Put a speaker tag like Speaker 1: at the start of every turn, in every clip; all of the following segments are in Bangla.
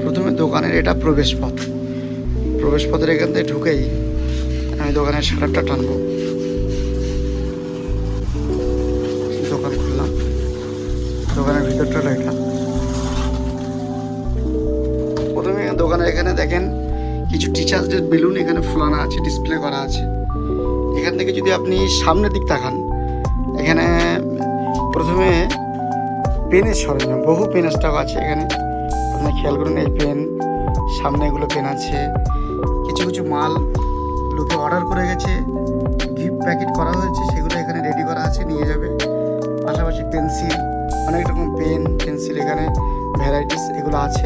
Speaker 1: প্রথমে দোকানের এটা প্রবেশপথের এখান থেকে ঢুকেই আমি দোকানের শাটারটা টানবো। দোকান খুললাম, দোকানের ভিতরটা এটা। প্রথমে দোকানের এখানে দেখেন কিছু টিচার্সদের বেলুন এখানে ফুলানো আছে, ডিসপ্লে করা আছে। এখান থেকে যদি আপনি সামনের দিক তাকান, এখানে প্রথমে পেনের সরঞ্জাম, বহু পেন স্টক আছে এখানে। আপনি খেয়াল করুন, এই পেন, সামনে এগুলো পেন আছে। কিছু কিছু মাল লোকে অর্ডার করে গেছে, গিফট প্যাকেট করা হয়েছে, সেগুলো এখানে রেডি করা আছে, নিয়ে যাবে। পাশাপাশি পেন্সিল, অনেক রকম পেন পেন্সিল এখানে ভ্যারাইটিস এগুলো আছে।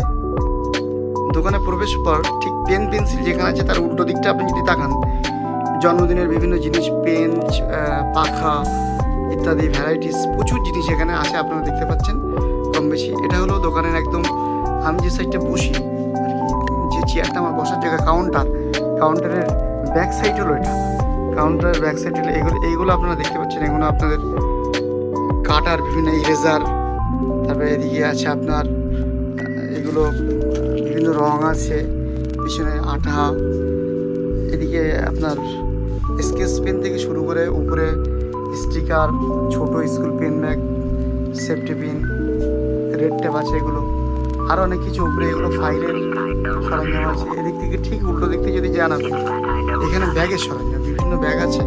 Speaker 1: দোকানে প্রবেশ পর ঠিক পেন পেন্সিল যেখানে আছে তার উল্টো দিকটা আপনি যদি তাকান, জন্মদিনের বিভিন্ন জিনিস, পেন, পাখা ইত্যাদি ভ্যারাইটিস প্রচুর জিনিস এখানে আছে, আপনারা দেখতে পাচ্ছেন কম বেশি। এটা হলো দোকানের একদম, আমি যে সাইডটা বসি আর কি, যে চেয়ারটা আমার বসার জায়গা, কাউন্টারের ব্যাক সাইড হলো এটা। কাউন্টারের ব্যাক সাইড হলো এইগুলো আপনারা দেখতে পাচ্ছেন। এগুলো আপনাদের কাটার বিভিন্ন ইরেজার, তারপরে এদিকে আছে আপনার এগুলো বিভিন্ন রং আছে, পিছনে আঠা, এদিকে আপনার স্কেচ পেন থেকে শুরু করে উপরে স্টিকার, ছোট school pen bag, safety pin, red tape আছে, এগুলো আরও অনেক কিছু উপরে, এগুলো ফাইলের সরঞ্জাম আছে। এদিক থেকে ঠিক উল্টো দিক থেকে যদি জানা যায়, এখানে ব্যাগের সরঞ্জাম, বিভিন্ন ব্যাগ আছে,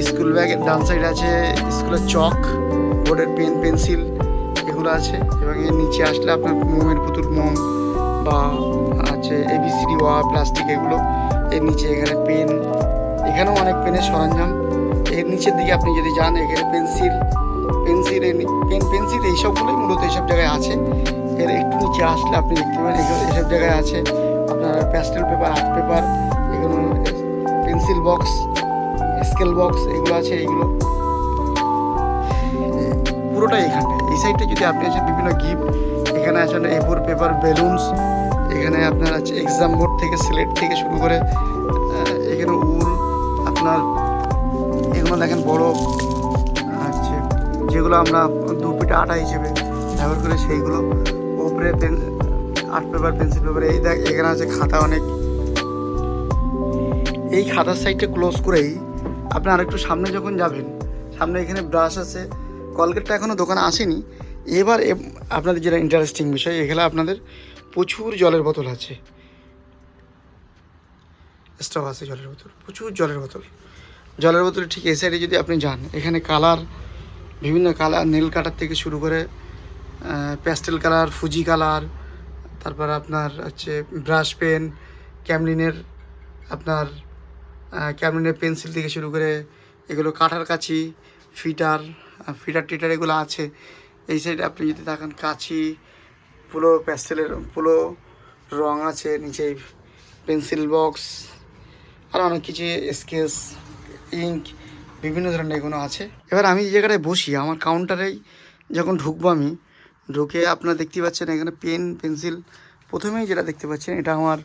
Speaker 1: স্কুল ব্যাগের ডান সাইড আছে স্কুলের চক, বোর্ডের পেন পেন্সিল এগুলো আছে। এবং এর নিচে আসলে আপনার মোমের পুতুল, মোম বা আছে ABCD প্লাস্টিক, এগুলো এর নিচে। এখানে পেন, এখানেও অনেক পেনের সরঞ্জাম। এর নিচের দিকে আপনি যদি যান, এখানে পেন্সিল এইসবগুলোই মূলত এইসব জায়গায় আছে। এর একটু নিচে আসলে আপনি দেখতে পাবেন এসব জায়গায় আছে আপনার প্যাস্টেল পেপার, আর্ট পেপার, এগুলো পেন্সিল বক্স, স্কেল বক্স এগুলো আছে। এইগুলো পুরোটাই এখানটায়। এই সাইডটা যদি আপনি আছেন বিভিন্ন গিফট, এখানে আছেন A4 পেপার, বেলুনস, এখানে আপনার আছে এক্সাম বোর্ড থেকে স্লেট থেকে শুরু করে এখানে উল, আপনার এগুলো দেখেন বড় আছে, যেগুলো আমরা 2 ফিট আটা হিসেবে ব্যবহার করে, সেইগুলো উপরে আর্ট পেপার, পেন্সিল পেপার। এই দেখ এখানে আছে খাতা অনেক। এই খাতার সাইডটা ক্লোজ করেই আপনি আরেকটু সামনে যখন যাবেন, সামনে এখানে ব্রাশ আছে, কলগেটটা এখনও দোকানে আসেনি। এবার আপনাদের যেটা ইন্টারেস্টিং বিষয়, এখানে আপনাদের প্রচুর জলের বোতল আছে, স্টক আছে জলের বোতল, প্রচুর জলের বোতল। ঠিক এই সাইডে যদি আপনি যান, এখানে কালার, বিভিন্ন কালার, নেল কাটার থেকে শুরু করে প্যাস্টেল কালার, ফুজি কালার, তারপর আপনার হচ্ছে ব্রাশ পেন, ক্যামলিনের পেন্সিল থেকে শুরু করে এগুলো কাটার কাঁচি, ফিটার টিটার এগুলো আছে। এই সাইডে আপনি যদি দেখেন কাঁচি, প্যাস্টেলের রং আছে, নিচে পেন্সিল বক্স, আর অনেক কিছু স্কেচ, ইঙ্ক, বিভিন্ন ধরনের এগুলো আছে। এবার আমি যে জায়গাটায় বসি, আমার কাউন্টারেই যখন ঢুকবো, আমি ঢুকে আপনারা দেখতে পাচ্ছেন এখানে পেন পেন্সিল। প্রথমেই যেটা দেখতে পাচ্ছেন, এটা আমার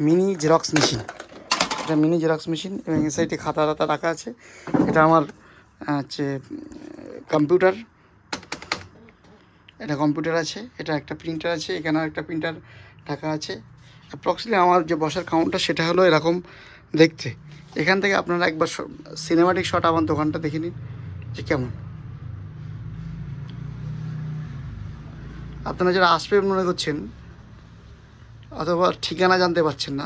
Speaker 1: মিনি জেরক্স মেশিন। এবং এই সাইডে খাতা রাখা আছে। এটা আমার হচ্ছে কম্পিউটার, আছে। এটা একটা প্রিন্টার আছে, এখানেও একটা প্রিন্টার রাখা আছে। অ্যাপ্রক্সিমেটলি আমার যে বসার কাউন্টার সেটা হলো এরকম দেখতে। এখান থেকে আপনারা একবার সিনেমাটিক শট আমার দোকানটা দেখে নিন যে কেমন। আপনারা যারা আসবেন মনে করছেন অথবা ঠিকানা জানতে পারছেন না,